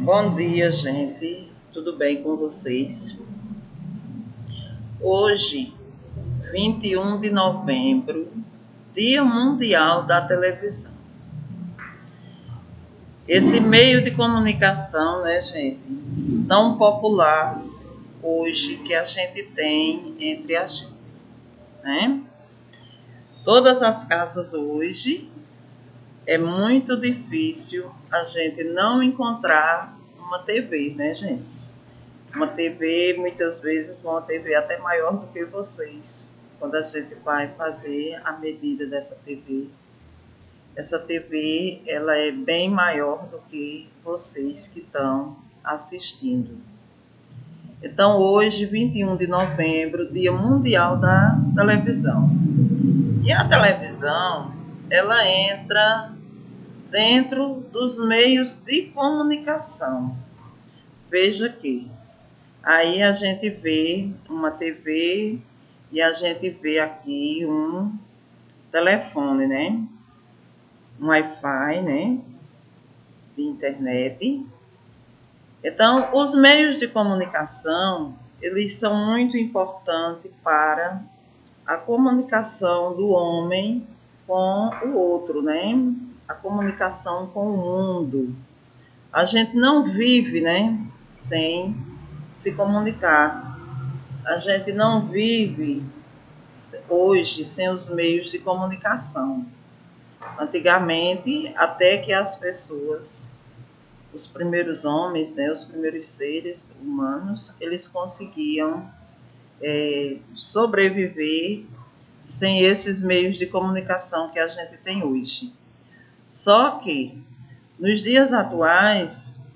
Bom dia, gente. Tudo bem com vocês? Hoje, 21 de novembro, Dia Mundial da Televisão. Esse meio de comunicação, né, gente, tão popular hoje que a gente tem entre a gente, né? Todas as casas hoje é muito difícil a gente não encontrar uma TV, né, gente? Uma TV, muitas vezes, uma TV até maior do que vocês, quando a gente vai fazer a medida dessa TV. Essa TV, ela é bem maior do que vocês que estão assistindo. Então, hoje, 21 de novembro, Dia Mundial da Televisão. E a televisão, ela entra dentro dos meios de comunicação. Veja que aí a gente vê uma TV e a gente vê aqui um telefone, né? Um Wi-Fi, né? De internet. Então, os meios de comunicação, eles são muito importantes para a comunicação do homem com o outro, né? A comunicação com o mundo. A gente não vive, né? Sem se comunicar. A gente não vive hoje sem os meios de comunicação. Antigamente, até que as pessoas, os primeiros homens, né, os primeiros seres humanos, eles conseguiam sobreviver sem esses meios de comunicação que a gente tem hoje. Só que, nos dias atuais,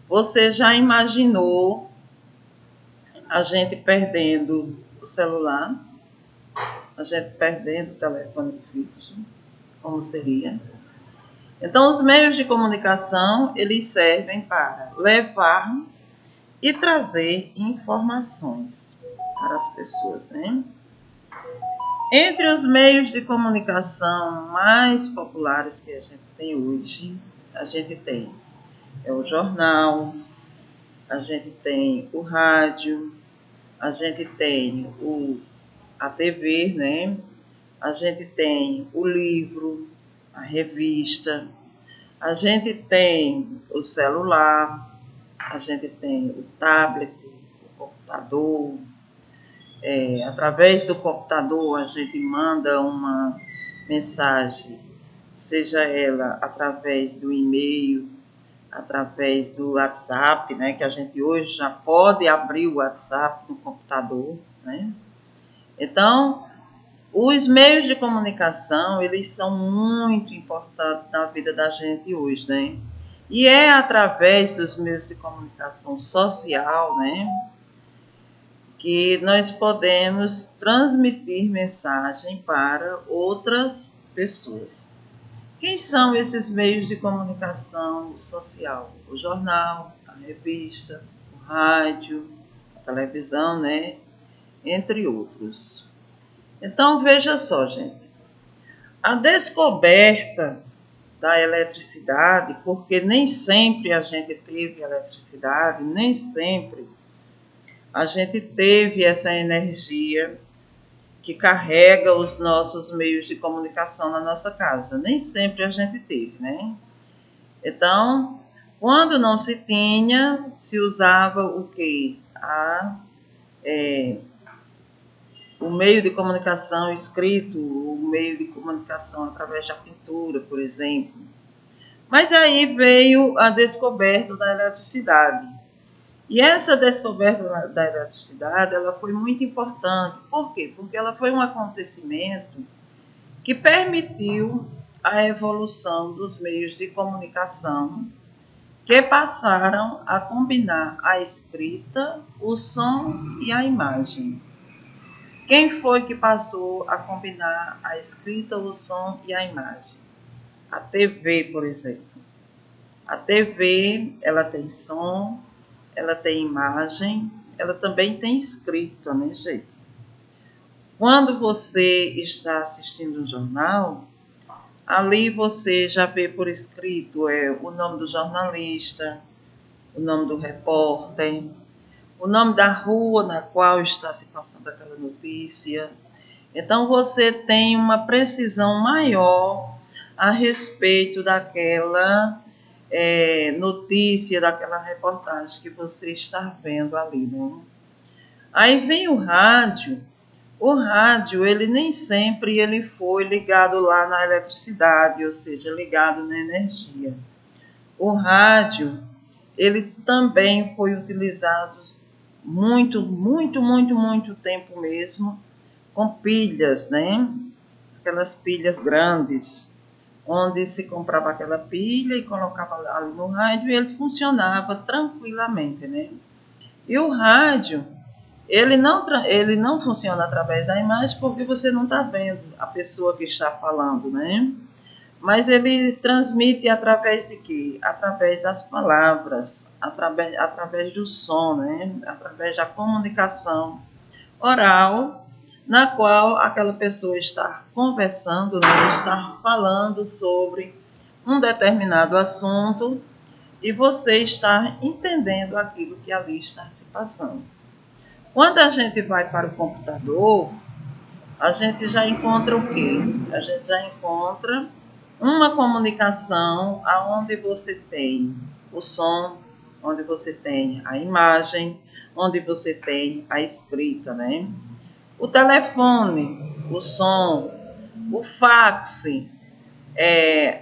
você já imaginou a gente perdendo o celular, a gente perdendo o telefone fixo, como seria? Então, os meios de comunicação, eles servem para levar e trazer informações para as pessoas, né? Entre os meios de comunicação mais populares que a gente tem hoje, a gente tem o jornal, a gente tem o rádio, a gente tem a TV, né? A gente tem o livro, a revista, a gente tem o celular, a gente tem o tablet, o computador. Através do computador a gente manda uma mensagem, seja ela através do e-mail, através do WhatsApp, né, que a gente hoje já pode abrir o WhatsApp no computador, né? Então, os meios de comunicação, eles são muito importantes na vida da gente hoje, né? E é através dos meios de comunicação social, né, que nós podemos transmitir mensagem para outras pessoas. Quem são esses meios de comunicação social? O jornal, a revista, o rádio, a televisão, né? Entre outros. Então, veja só, gente. A descoberta da eletricidade, porque nem sempre a gente teve eletricidade, nem sempre a gente teve essa energia que carrega os nossos meios de comunicação na nossa casa. Nem sempre a gente teve, né? Então, quando não se tinha, se usava o quê? O meio de comunicação escrito, o meio de comunicação através da pintura, por exemplo. Mas aí veio a descoberta da eletricidade. E essa descoberta da eletricidade, ela foi muito importante. Por quê? Porque ela foi um acontecimento que permitiu a evolução dos meios de comunicação que passaram a combinar a escrita, o som e a imagem. Quem foi que passou a combinar a escrita, o som e a imagem? A TV, por exemplo. A TV, ela tem som, ela tem imagem, ela também tem escrita, né, gente? Quando você está assistindo um jornal, ali você já vê por escrito o nome do jornalista, o nome do repórter, o nome da rua na qual está se passando aquela notícia. Então, você tem uma precisão maior a respeito daquela notícia, daquela reportagem que você está vendo ali, né? Aí vem o rádio. O rádio, ele nem sempre ele foi ligado lá na eletricidade, ou seja, ligado na energia. O rádio, ele também foi utilizado muito tempo mesmo, com pilhas, né? Aquelas pilhas grandes, onde se comprava aquela pilha e colocava ali no rádio e ele funcionava tranquilamente, né? E o rádio, ele não funciona através da imagem porque você não está vendo a pessoa que está falando, né? Mas ele transmite através de quê? Através das palavras, através do som, né? Através da comunicação oral, na qual aquela pessoa está conversando, né? Está falando sobre um determinado assunto e você está entendendo aquilo que ali está se passando. Quando a gente vai para o computador, a gente já encontra o quê? A gente já encontra uma comunicação onde você tem o som, onde você tem a imagem, onde você tem a escrita, né? O telefone, o som, o fax,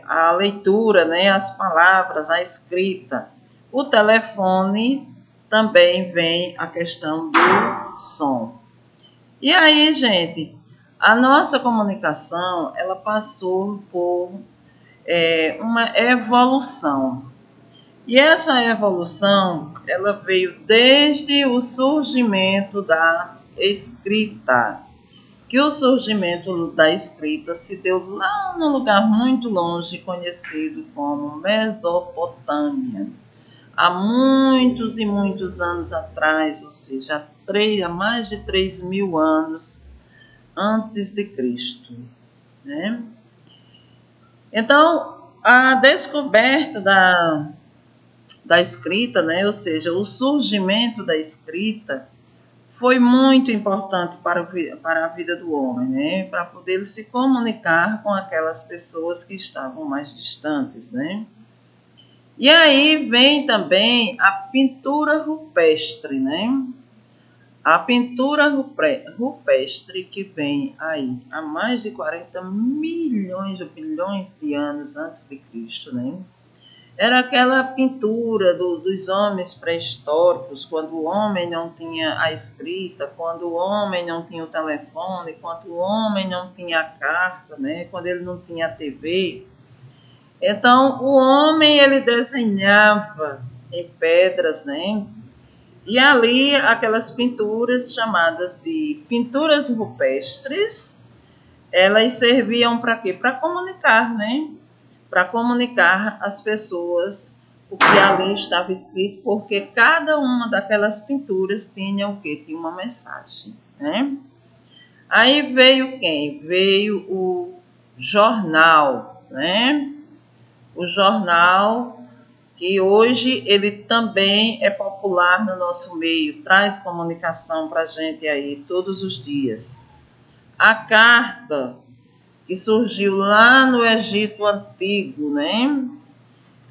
a leitura, né? As palavras, a escrita. O telefone também vem a questão do som. E aí, gente, a nossa comunicação, ela passou por uma evolução. E essa evolução, ela veio desde o surgimento da escrita. Que o surgimento da escrita se deu lá num lugar muito longe, conhecido como Mesopotâmia. Há muitos e muitos anos atrás, ou seja, há mais de 3.000 anos antes de Cristo, né? Então, a descoberta da escrita, né? Ou seja, o surgimento da escrita foi muito importante para a vida do homem, né? Para poder se comunicar com aquelas pessoas que estavam mais distantes, né? E aí vem também a pintura rupestre, né? A pintura rupestre que vem aí há mais de 40 milhões ou bilhões de anos antes de Cristo, né? Era aquela pintura dos homens pré-históricos, quando o homem não tinha a escrita, quando o homem não tinha o telefone, quando o homem não tinha a carta, né? Quando ele não tinha a TV. Então, o homem, ele desenhava em pedras, né? E ali, aquelas pinturas chamadas de pinturas rupestres, elas serviam para quê? Para comunicar, né? Para comunicar às pessoas o que ali estava escrito, porque cada uma daquelas pinturas tinha o quê? Tinha uma mensagem, né? Aí veio quem? Veio o jornal, né? O jornal, que hoje ele também é popular no nosso meio, traz comunicação para a gente aí todos os dias. A carta, que surgiu lá no Egito Antigo, né?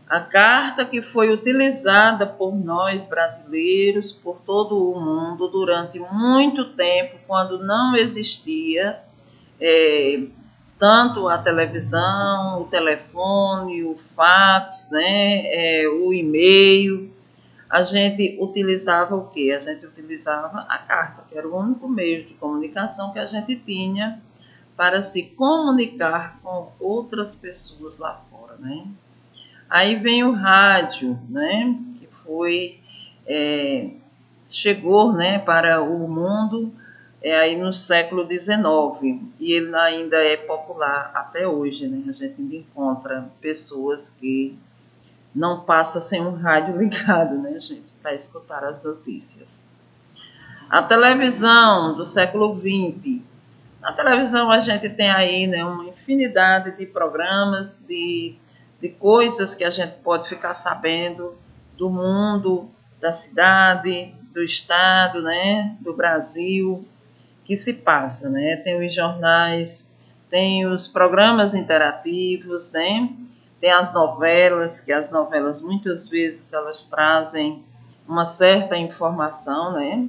A carta que foi utilizada por nós brasileiros, por todo o mundo, durante muito tempo, quando não existia tanto a televisão, o telefone, o fax, né, o e-mail. A gente utilizava o quê? A gente utilizava a carta, que era o único meio de comunicação que a gente tinha para se comunicar com outras pessoas lá fora, né? Aí vem o rádio, né, que chegou, né, para o mundo aí no século XIX, e ele ainda é popular até hoje, né? A gente ainda encontra pessoas que não passam sem um rádio ligado, né, gente, para escutar as notícias. A televisão do século XX. Na televisão a gente tem aí, né, uma infinidade de programas, de coisas que a gente pode ficar sabendo do mundo, da cidade, do estado, né, do Brasil, que se passa, né? Tem os jornais, tem os programas interativos, né? Tem as novelas, que as novelas muitas vezes elas trazem uma certa informação, né?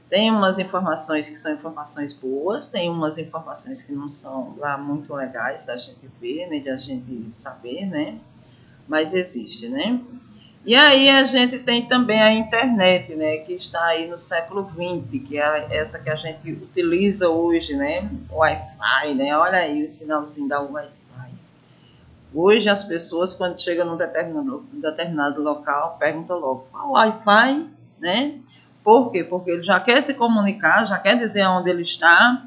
Tem umas informações que são informações boas, tem umas informações que não são lá muito legais da gente ver, né? De a gente saber, né? Mas existe, né? E aí a gente tem também a internet, né, que está aí no século XX, que é essa que a gente utiliza hoje, né, o Wi-Fi, né, olha aí o sinalzinho da Wi-Fi. Hoje as pessoas, quando chegam num determinado local, perguntam logo, qual Wi-Fi, né? Por quê? Porque ele já quer se comunicar, já quer dizer onde ele está,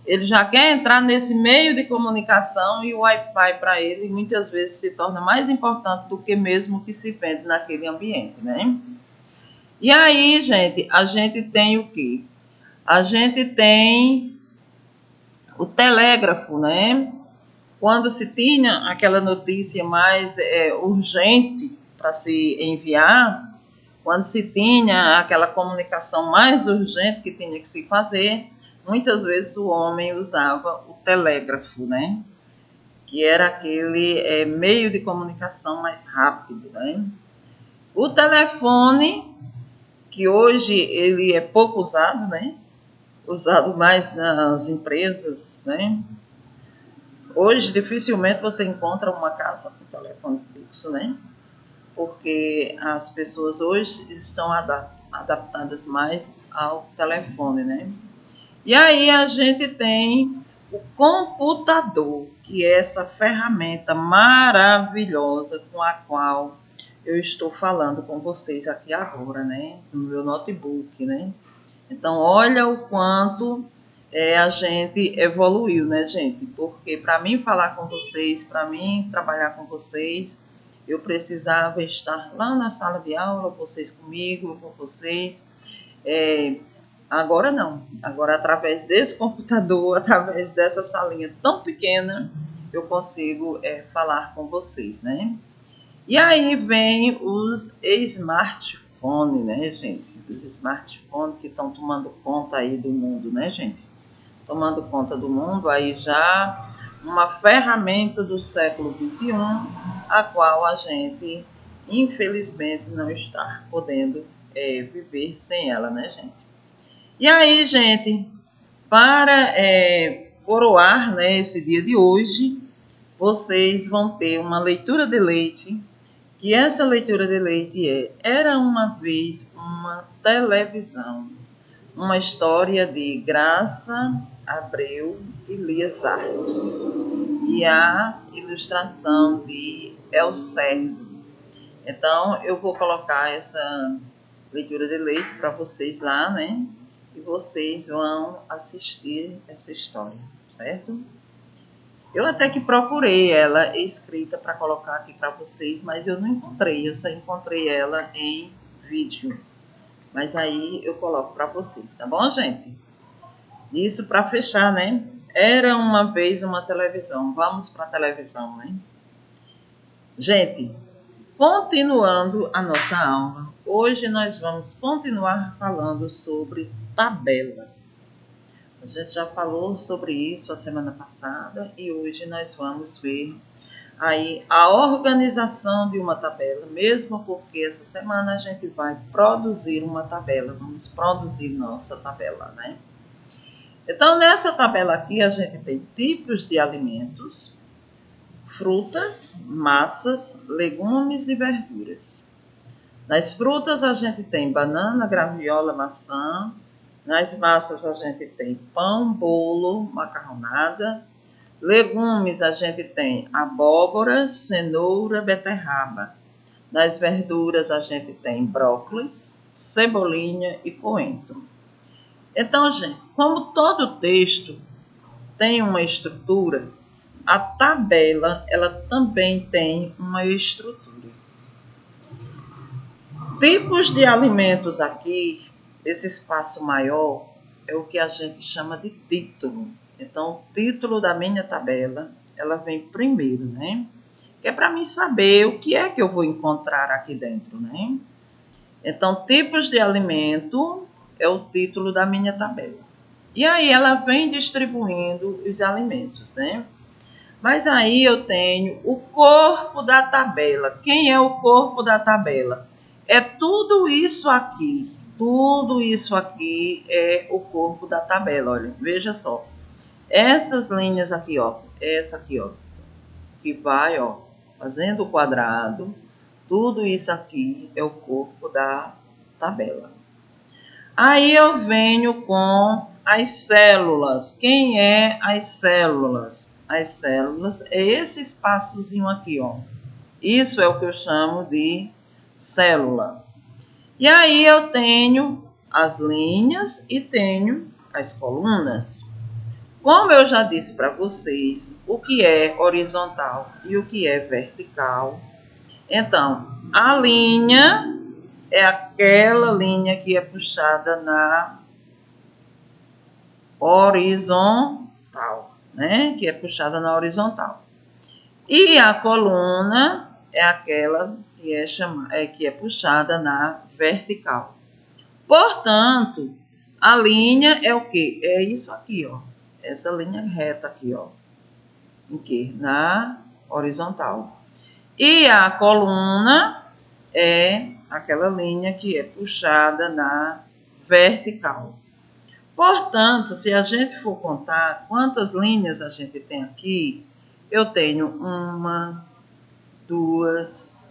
ele já quer entrar nesse meio de comunicação e o Wi-Fi para ele muitas vezes se torna mais importante do que mesmo o que se vende naquele ambiente, né? E aí, gente, a gente tem o quê? A gente tem o telégrafo, né? Quando se tinha aquela notícia mais urgente para se enviar, quando se tinha aquela comunicação mais urgente que tinha que se fazer, muitas vezes o homem usava o telégrafo, né? Que era aquele meio de comunicação mais rápido, né? O telefone, que hoje ele é pouco usado, né? Usado mais nas empresas, né? Hoje dificilmente você encontra uma casa com telefone fixo, né? Porque as pessoas hoje estão adaptadas mais ao telefone, né? E aí a gente tem o computador, que é essa ferramenta maravilhosa com a qual eu estou falando com vocês aqui agora, né? No meu notebook, né? Então, olha o quanto a gente evoluiu, né, gente? Porque para mim falar com vocês, para mim trabalhar com vocês, eu precisava estar lá na sala de aula, vocês comigo, com vocês. Agora não. Agora, através desse computador, através dessa salinha tão pequena, eu consigo falar com vocês, né? E aí vem os smartphones, né, gente? Os smartphones que estão tomando conta aí do mundo, né, gente? Tomando conta do mundo, aí já uma ferramenta do século XXI, a qual a gente, infelizmente, não está podendo viver sem ela, né, gente? E aí, gente, para coroar, né, esse dia de hoje, vocês vão ter uma leitura de leite, que essa leitura de leite Era uma vez uma televisão, uma história de Graça Abreu e Lias Artes, e a ilustração de Elcerdo. Então, eu vou colocar essa leitura de leite para vocês lá, né? E vocês vão assistir essa história, certo? Eu até que procurei ela escrita para colocar aqui para vocês, mas eu não encontrei. Eu só encontrei ela em vídeo. Mas aí eu coloco para vocês, tá bom, gente? Isso para fechar, né? Era uma vez uma televisão. Vamos para a televisão, né? Gente, continuando a nossa aula, hoje nós vamos continuar falando sobre tabela. A gente já falou sobre isso a semana passada e hoje nós vamos ver aí a organização de uma tabela, mesmo porque essa semana a gente vai produzir uma tabela, vamos produzir nossa tabela, né? Então, nessa tabela aqui a gente tem tipos de alimentos, frutas, massas, legumes e verduras. Nas frutas a gente tem banana, graviola, maçã. Nas massas a gente tem pão, bolo, macarronada. Legumes a gente tem abóbora, cenoura, beterraba. Nas verduras a gente tem brócolis, cebolinha e coentro. Então, gente, como todo texto tem uma estrutura, a tabela ela também tem uma estrutura. Tipos de alimentos aqui, esse espaço maior é o que a gente chama de título. Então, o título da minha tabela, ela vem primeiro, né? Que é para mim saber o que é que eu vou encontrar aqui dentro, né? Então, tipos de alimento é o título da minha tabela. E aí ela vem distribuindo os alimentos, né? Mas aí eu tenho o corpo da tabela. Quem é o corpo da tabela? É tudo isso aqui. Tudo isso aqui é o corpo da tabela. Olha, veja só. Essas linhas aqui, ó. Essa aqui, ó. Que vai, ó, fazendo o quadrado. Tudo isso aqui é o corpo da tabela. Aí eu venho com as células. Quem é as células? As células é esse espaçozinho aqui, ó. Isso é o que eu chamo de célula. E aí eu tenho as linhas e tenho as colunas. Como eu já disse para vocês, o que é horizontal e o que é vertical. Então, a linha é aquela linha que é puxada na horizontal, né? Que é puxada na horizontal. E a coluna é aquela que é puxada na vertical. Portanto, a linha é o quê? É isso aqui, ó. Essa linha reta aqui, ó. Em que? Na horizontal. E a coluna é aquela linha que é puxada na vertical. Portanto, se a gente for contar quantas linhas a gente tem aqui, eu tenho uma, duas,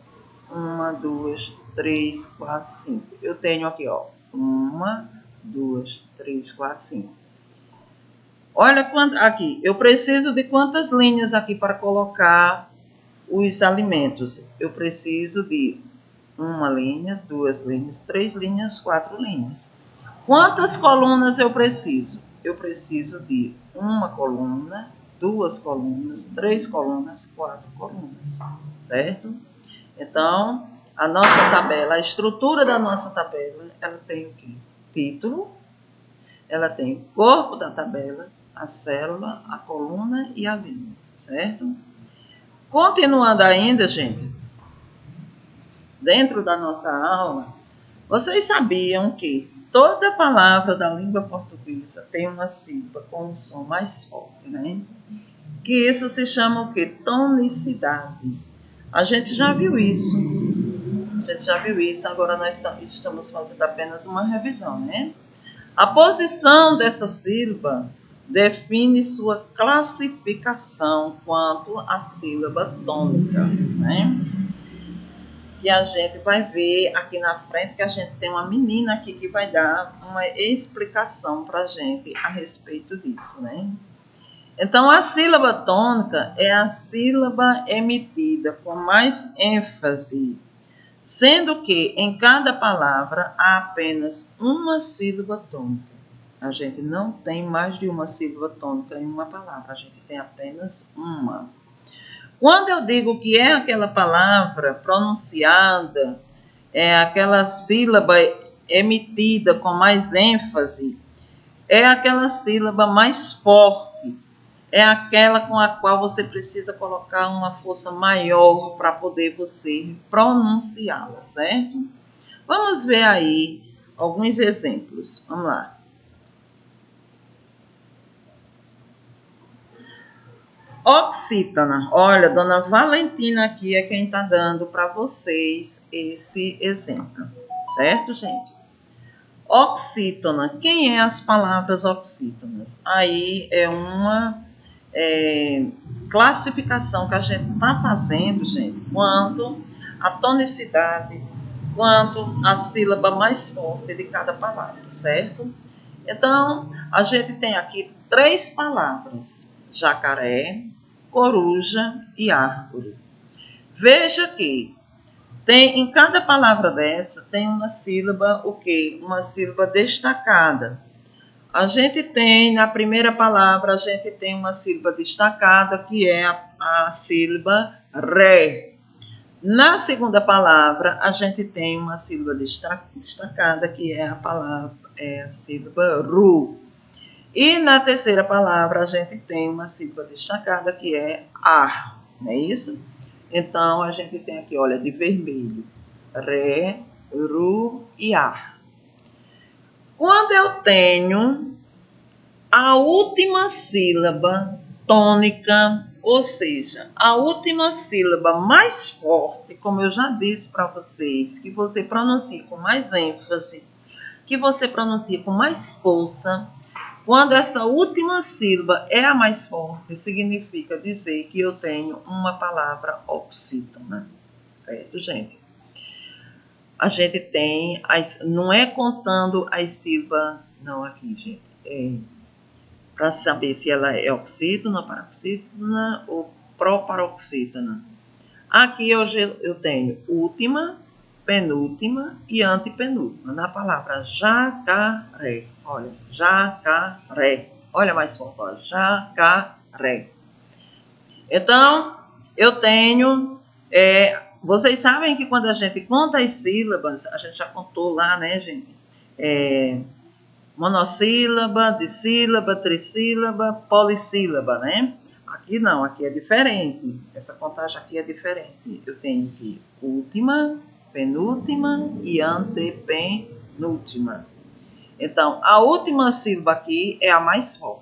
três, quatro, cinco. Eu tenho aqui, ó, uma, duas, três, quatro, cinco. Olha quanto aqui. Eu preciso de quantas linhas aqui para colocar os alimentos? Eu preciso de uma linha, duas linhas, três linhas, quatro linhas. Quantas colunas eu preciso? Eu preciso de uma coluna, duas colunas, três colunas, quatro colunas, certo? Então, a nossa tabela, a estrutura da nossa tabela, ela tem o quê? Título, ela tem o corpo da tabela, a célula, a coluna e a linha, certo? Continuando ainda, gente, dentro da nossa aula, vocês sabiam que toda palavra da língua portuguesa tem uma sílaba com um som mais forte, né? Que isso se chama o quê? Tonicidade. A gente já viu isso. Agora nós estamos fazendo apenas uma revisão, né? A posição dessa sílaba define sua classificação quanto à sílaba tônica, né? Que a gente vai ver aqui na frente, que a gente tem uma menina aqui que vai dar uma explicação para a gente a respeito disso, né? Então, a sílaba tônica é a sílaba emitida com mais ênfase, sendo que em cada palavra há apenas uma sílaba tônica. A gente não tem mais de uma sílaba tônica em uma palavra, a gente tem apenas uma. Quando eu digo que é aquela palavra pronunciada, é aquela sílaba emitida com mais ênfase, é aquela sílaba mais forte, é aquela com a qual você precisa colocar uma força maior para poder você pronunciá-la, certo? Vamos ver aí alguns exemplos. Vamos lá. Oxítona. Olha, dona Valentina aqui é quem está dando para vocês esse exemplo. Certo, gente? Oxítona. Quem é as palavras oxítonas? Aí é uma classificação que a gente está fazendo, gente, quanto a tonicidade, quanto a sílaba mais forte de cada palavra, certo? Então, a gente tem aqui 3 palavras: jacaré, coruja e árvore. Veja que tem, em cada palavra dessa tem uma sílaba, o quê? Uma sílaba destacada. A gente tem, na primeira palavra, a gente tem uma sílaba destacada, que é a sílaba ré. Na segunda palavra, a gente tem uma sílaba destacada, que é a sílaba ru. E na terceira palavra, a gente tem uma sílaba destacada, que é ar, não é isso? Então, a gente tem aqui, olha, de vermelho, ré, ru, e ar. Quando eu tenho a última sílaba tônica, ou seja, a última sílaba mais forte, como eu já disse para vocês, que você pronuncia com mais ênfase, que você pronuncia com mais força, quando essa última sílaba é a mais forte, significa dizer que eu tenho uma palavra oxítona. Certo, gente? A gente tem, não é contando as sílabas, não aqui, gente, para saber se ela é oxítona, paroxítona ou proparoxítona. Aqui eu tenho última, penúltima e antepenúltima. Na palavra jacaré. Olha, jacaré. Olha mais forte, ó, jacaré. Então, eu tenho... vocês sabem que quando a gente conta as sílabas, a gente já contou lá, né, gente? Monossílaba, dissílaba, trissílaba, polissílaba, né? Aqui não, aqui é diferente. Essa contagem aqui é diferente. Eu tenho aqui última, penúltima e antepenúltima. Então, a última sílaba aqui é a mais forte.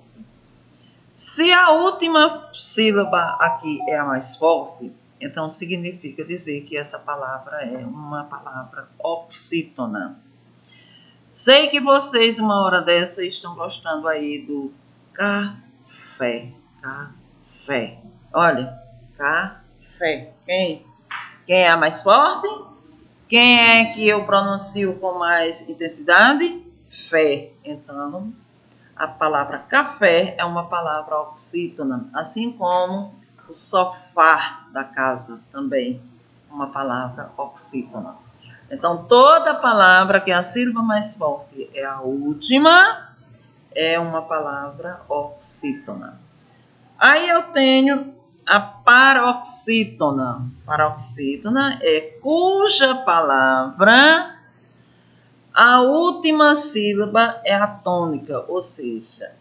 Se a última sílaba aqui é a mais forte, então significa dizer que essa palavra é uma palavra oxítona. Sei que vocês, uma hora dessa, estão gostando aí do café. Café. Olha, café. Quem é a mais forte? Quem é que eu pronuncio com mais intensidade? Fé. Então, a palavra café é uma palavra oxítona, assim como o sofá da casa também é uma palavra oxítona. Então, toda palavra que a sílaba mais forte é a última, é uma palavra oxítona. Aí eu tenho a paroxítona. Paroxítona é cuja palavra, a última sílaba é a tônica, ou seja,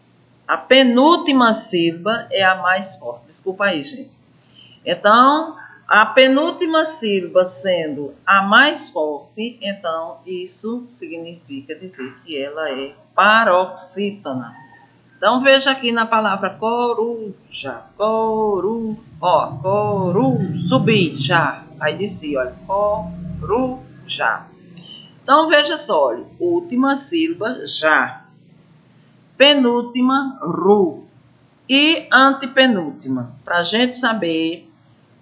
a penúltima sílaba é a mais forte. Desculpa aí, gente. Então, a penúltima sílaba sendo a mais forte, então isso significa dizer que ela é paroxítona. Então, veja aqui na palavra coruja, subir, já. Aí desci, olha, coruja. Então, veja só, olha, última sílaba, já. Penúltima, ru. E antepenúltima. Para a gente saber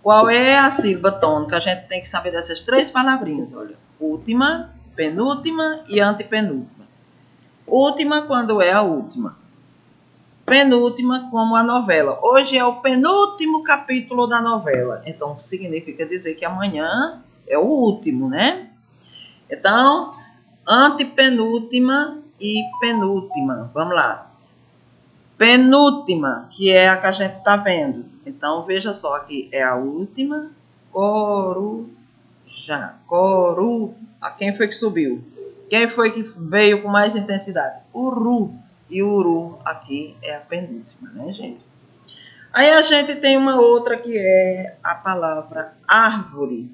qual é a sílaba tônica, a gente tem que saber dessas três palavrinhas, olha. Última, penúltima e antepenúltima. Última quando é a última. Penúltima como a novela. Hoje é o penúltimo capítulo da novela. Então, significa dizer que amanhã é o último, né? Então, antepenúltima e penúltima. Vamos lá. Penúltima, que é a que a gente está vendo. Então, veja só aqui. É a última. Coruja. Coru. Quem foi que subiu? Quem foi que veio com mais intensidade? O ru. E o uru aqui é a penúltima, né, gente? Aí a gente tem uma outra que é a palavra árvore.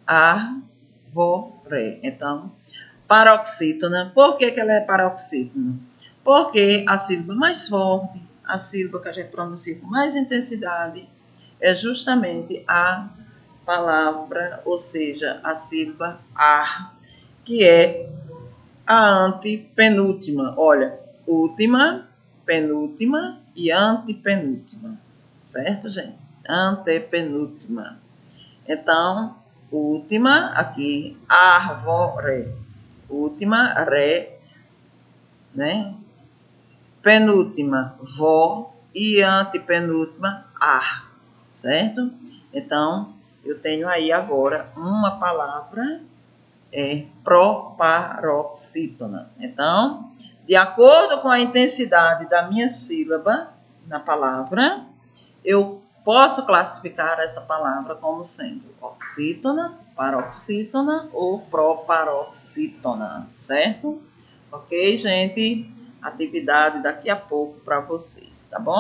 Árvore. Então, paroxítona. Por que ela é paroxítona? Porque a sílaba mais forte, a sílaba que a gente pronuncia com mais intensidade, é justamente a palavra, ou seja, a sílaba ar, que é a antepenúltima. Olha, última, penúltima e antepenúltima. Certo, gente? Antepenúltima. Então, última, aqui, árvore. Última, ré, né? Penúltima, vó. E antepenúltima, ar. Certo? Então, eu tenho aí agora uma palavra proparoxítona. Então, de acordo com a intensidade da minha sílaba na palavra, eu posso classificar essa palavra como sendo oxítona, paroxítona ou proparoxítona, certo? Ok, gente? Atividade daqui a pouco para vocês, tá bom?